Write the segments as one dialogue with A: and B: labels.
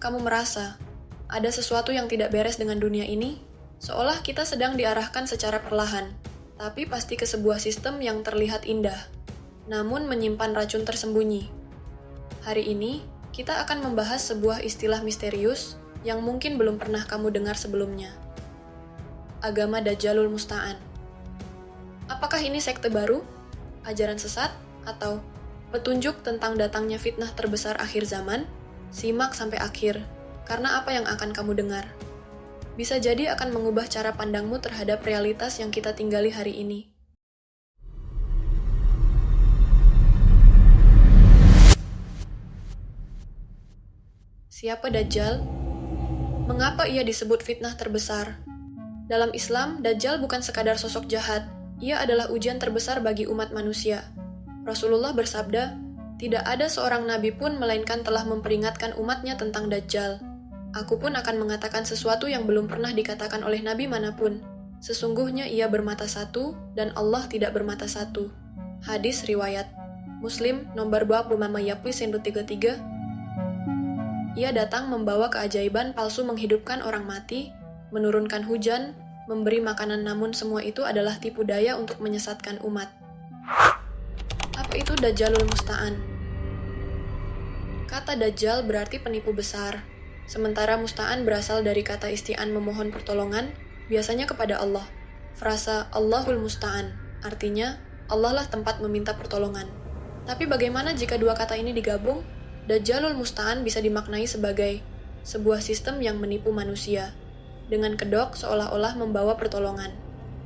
A: kamu merasa ada sesuatu yang tidak beres dengan dunia ini? Seolah kita sedang diarahkan secara perlahan, tapi pasti ke sebuah sistem yang terlihat indah, namun menyimpan racun tersembunyi. Hari ini, kita akan membahas sebuah istilah misterius yang mungkin belum pernah kamu dengar sebelumnya. Agama Dajjalul Musta'an. Apakah ini sekte baru, ajaran sesat, atau petunjuk tentang datangnya fitnah terbesar akhir zaman? Simak sampai akhir, karena apa yang akan kamu dengar bisa jadi akan mengubah cara pandangmu terhadap realitas yang kita tinggali hari ini. Siapa Dajjal? Mengapa ia disebut fitnah terbesar? Dalam Islam, Dajjal bukan sekadar sosok jahat, ia adalah ujian terbesar bagi umat manusia. Rasulullah bersabda, tidak ada seorang nabi pun melainkan telah memperingatkan umatnya tentang Dajjal. Aku pun akan mengatakan sesuatu yang belum pernah dikatakan oleh nabi manapun. Sesungguhnya ia bermata satu, dan Allah tidak bermata satu. Hadis riwayat Muslim nomor 25 Ia datang membawa keajaiban palsu menghidupkan orang mati, menurunkan hujan, memberi makanan, namun semua itu adalah tipu daya untuk menyesatkan umat. Apa itu Dajjalul Musta'an? Kata Dajjal berarti penipu besar. Sementara Musta'an berasal dari kata isti'an memohon pertolongan, biasanya kepada Allah. Frasa Allahul Musta'an, artinya Allah lah tempat meminta pertolongan. Tapi bagaimana jika dua kata ini digabung? Dajjalul Musta'an bisa dimaknai sebagai sebuah sistem yang menipu manusia, dengan kedok seolah-olah membawa pertolongan.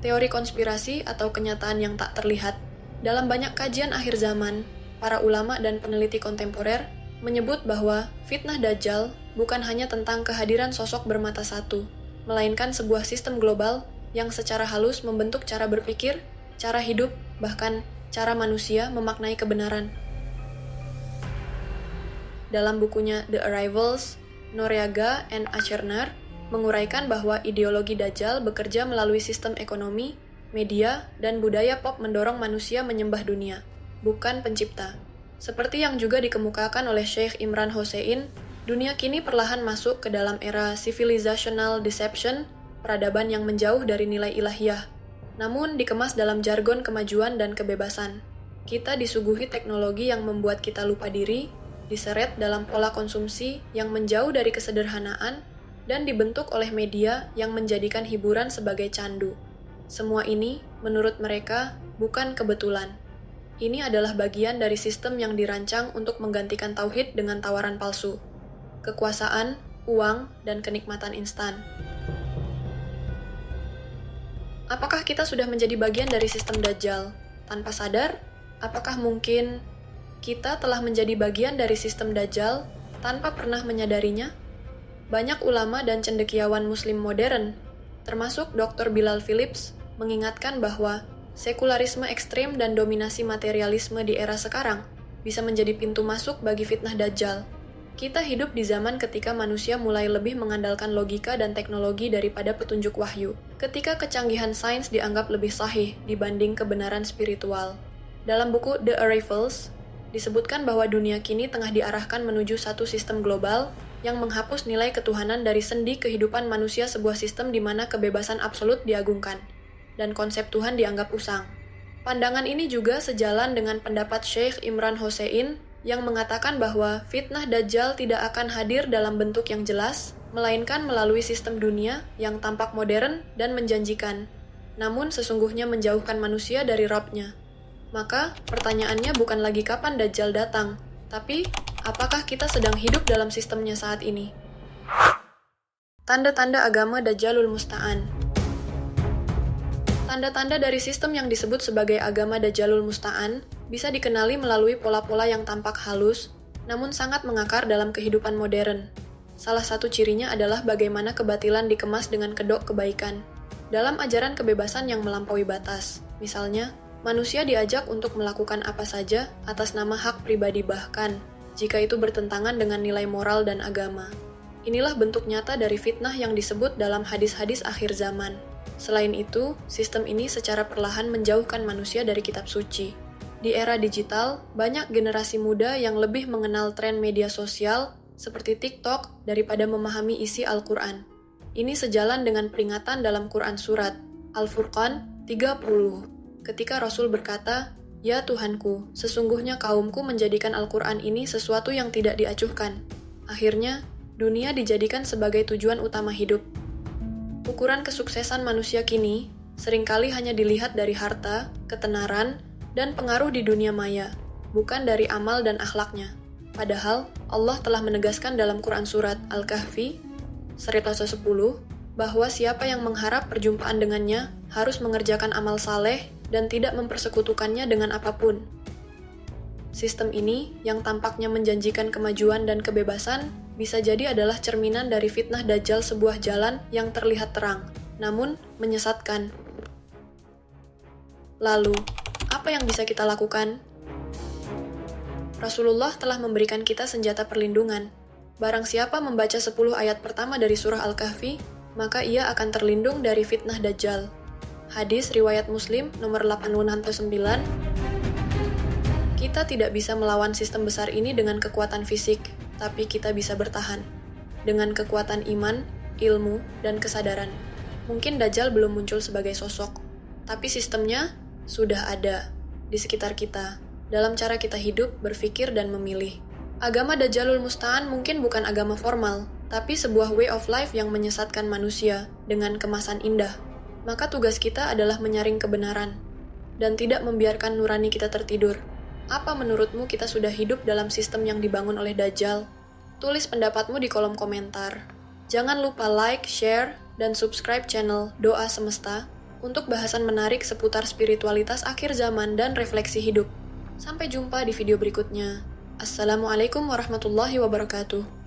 A: Teori konspirasi atau kenyataan yang tak terlihat. Dalam banyak kajian akhir zaman, para ulama dan peneliti kontemporer menyebut bahwa fitnah Dajjal bukan hanya tentang kehadiran sosok bermata satu, melainkan sebuah sistem global yang secara halus membentuk cara berpikir, cara hidup, bahkan cara manusia memaknai kebenaran. Dalam bukunya The Arrivals, Noriega and Achernar menguraikan bahwa ideologi Dajjal bekerja melalui sistem ekonomi, media, dan budaya pop mendorong manusia menyembah dunia, bukan pencipta. Seperti yang juga dikemukakan oleh Sheikh Imran Hossein, dunia kini perlahan masuk ke dalam era civilizational deception, peradaban yang menjauh dari nilai ilahiyah, namun dikemas dalam jargon kemajuan dan kebebasan. Kita disuguhi teknologi yang membuat kita lupa diri, diseret dalam pola konsumsi yang menjauh dari kesederhanaan, dan dibentuk oleh media yang menjadikan hiburan sebagai candu. Semua ini, menurut mereka, bukan kebetulan. Ini adalah bagian dari sistem yang dirancang untuk menggantikan tauhid dengan tawaran palsu, kekuasaan, uang, dan kenikmatan instan. Apakah kita sudah menjadi bagian dari sistem Dajjal? Tanpa sadar, apakah mungkin kita telah menjadi bagian dari sistem Dajjal tanpa pernah menyadarinya? Banyak ulama dan cendekiawan Muslim modern, termasuk Dr. Bilal Phillips, mengingatkan bahwa sekularisme ekstrem dan dominasi materialisme di era sekarang bisa menjadi pintu masuk bagi fitnah Dajjal. Kita hidup di zaman ketika manusia mulai lebih mengandalkan logika dan teknologi daripada petunjuk wahyu, ketika kecanggihan sains dianggap lebih sahih dibanding kebenaran spiritual. Dalam buku The Arrivals, disebutkan bahwa dunia kini tengah diarahkan menuju satu sistem global yang menghapus nilai ketuhanan dari sendi kehidupan manusia, sebuah sistem di mana kebebasan absolut diagungkan dan konsep Tuhan dianggap usang. Pandangan ini juga sejalan dengan pendapat Sheikh Imran Hossein yang mengatakan bahwa fitnah Dajjal tidak akan hadir dalam bentuk yang jelas, melainkan melalui sistem dunia yang tampak modern dan menjanjikan, namun sesungguhnya menjauhkan manusia dari Rabb-nya. Maka, pertanyaannya bukan lagi kapan Dajjal datang, tapi apakah kita sedang hidup dalam sistemnya saat ini? Tanda-tanda agama Dajjalul Musta'an. Tanda-tanda dari sistem yang disebut sebagai agama Dajjalul Musta'an bisa dikenali melalui pola-pola yang tampak halus, namun sangat mengakar dalam kehidupan modern. Salah satu cirinya adalah bagaimana kebatilan dikemas dengan kedok kebaikan. Dalam ajaran kebebasan yang melampaui batas, misalnya, manusia diajak untuk melakukan apa saja atas nama hak pribadi, bahkan jika itu bertentangan dengan nilai moral dan agama. Inilah bentuk nyata dari fitnah yang disebut dalam hadis-hadis akhir zaman. Selain itu, sistem ini secara perlahan menjauhkan manusia dari kitab suci. Di era digital, banyak generasi muda yang lebih mengenal tren media sosial seperti TikTok, daripada memahami isi Al-Quran. Ini sejalan dengan peringatan dalam Quran Surat Al-Furqan 30, ketika Rasul berkata, "Ya Tuhanku, sesungguhnya kaumku menjadikan Al-Quran ini sesuatu yang tidak diacuhkan. Akhirnya, dunia dijadikan sebagai tujuan utama hidup." Ukuran kesuksesan manusia kini seringkali hanya dilihat dari harta, ketenaran, dan pengaruh di dunia maya, bukan dari amal dan akhlaknya. Padahal, Allah telah menegaskan dalam Quran Surat Al-Kahfi 110 bahwa siapa yang mengharap perjumpaan dengannya harus mengerjakan amal saleh dan tidak mempersekutukannya dengan apapun. Sistem ini, yang tampaknya menjanjikan kemajuan dan kebebasan, bisa jadi adalah cerminan dari fitnah Dajjal, sebuah jalan yang terlihat terang, namun menyesatkan. Lalu, apa yang bisa kita lakukan? Rasulullah telah memberikan kita senjata perlindungan. Barang siapa membaca 10 ayat pertama dari surah Al-Kahfi, maka ia akan terlindung dari fitnah Dajjal. Hadis riwayat Muslim nomor 809. Kita tidak bisa melawan sistem besar ini dengan kekuatan fisik, tapi kita bisa bertahan dengan kekuatan iman, ilmu, dan kesadaran. Mungkin Dajjal belum muncul sebagai sosok, tapi sistemnya sudah ada di sekitar kita, dalam cara kita hidup, berpikir, dan memilih. Agama Dajjalul Musta'an mungkin bukan agama formal, tapi sebuah way of life yang menyesatkan manusia dengan kemasan indah. Maka tugas kita adalah menyaring kebenaran, dan tidak membiarkan nurani kita tertidur. Apa menurutmu kita sudah hidup dalam sistem yang dibangun oleh Dajjal? Tulis pendapatmu di kolom komentar. Jangan lupa like, share, dan subscribe channel Doa Semesta untuk bahasan menarik seputar spiritualitas akhir zaman dan refleksi hidup. Sampai jumpa di video berikutnya. Assalamualaikum warahmatullahi wabarakatuh.